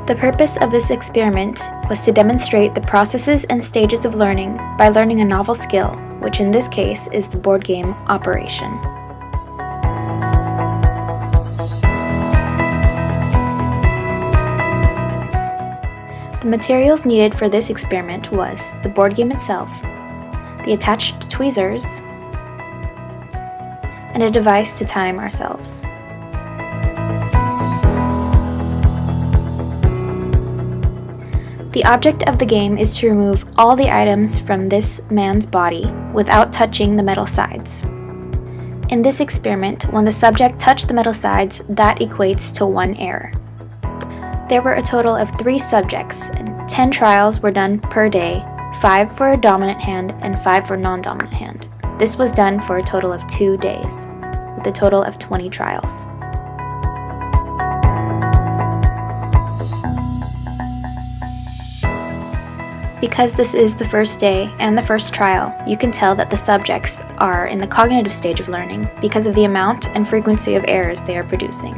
The purpose of this experiment was to demonstrate the processes and stages of learning by learning a novel skill, which in this case is the board game operation. The materials needed for this experiment was the board game itself, the attached tweezers, and a device to time ourselves. The object of the game is to remove all the items from this man's body without touching the metal sides. In this experiment, when the subject touched the metal sides, that equates to 1 error. There were a total of 3 subjects, and 10 trials were done per day, 5 for a dominant hand and 5 for non-dominant hand. This was done for a total of 2 days, with a total of 20 trials. Because this is the first day and the first trial, you can tell that the subjects are in the cognitive stage of learning because of the amount and frequency of errors they are producing.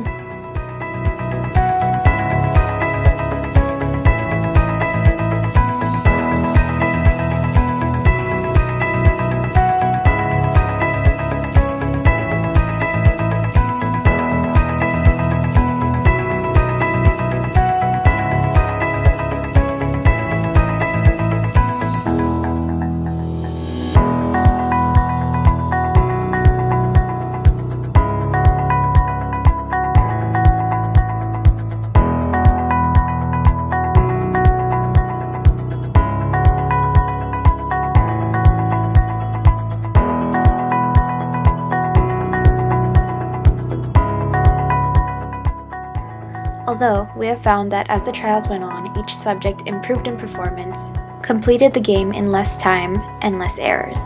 Although we have found that as the trials went on, each subject improved in performance, completed the game in less time, and less errors.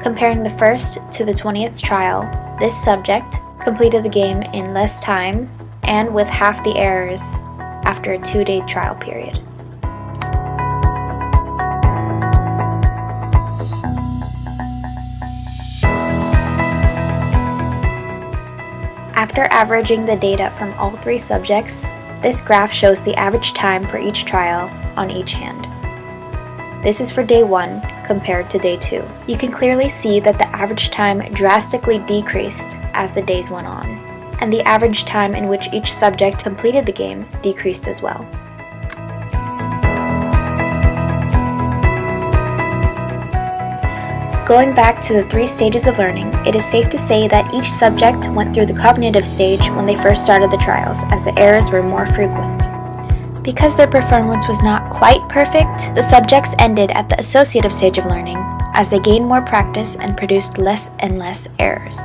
Comparing the first to the 20th trial, this subject completed the game in less time and with half the errors after a 2-day trial period. After averaging the data from all 3 subjects, this graph shows the average time for each trial on each hand. This is for day 1 compared to day 2. You can clearly see that the average time drastically decreased as the days went on, and the average time in which each subject completed the game decreased as well. Going back to the 3 stages of learning, it is safe to say that each subject went through the cognitive stage when they first started the trials, as the errors were more frequent. Because their performance was not quite perfect, the subjects ended at the associative stage of learning, as they gained more practice and produced less and less errors.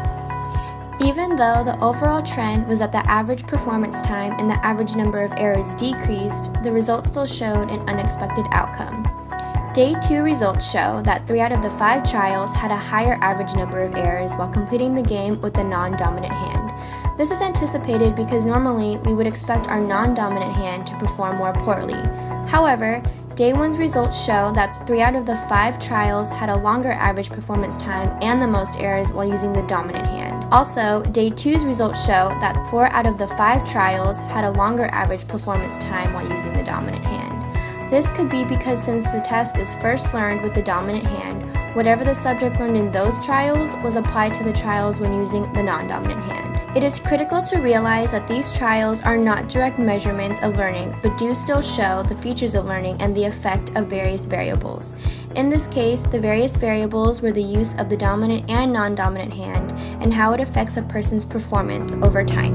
Even though the overall trend was that the average performance time and the average number of errors decreased, the results still showed an unexpected outcome. Day 2 results show that 3 out of the 5 trials had a higher average number of errors while completing the game with the non-dominant hand. This is anticipated because normally we would expect our non-dominant hand to perform more poorly. However, Day 1's results show that 3 out of the 5 trials had a longer average performance time and the most errors while using the dominant hand. Also, Day 2's results show that 4 out of the 5 trials had a longer average performance time while using the dominant hand. This could be because since the task is first learned with the dominant hand, whatever the subject learned in those trials was applied to the trials when using the non-dominant hand. It is critical to realize that these trials are not direct measurements of learning, but do still show the features of learning and the effect of various variables. In this case, the various variables were the use of the dominant and non-dominant hand and how it affects a person's performance over time.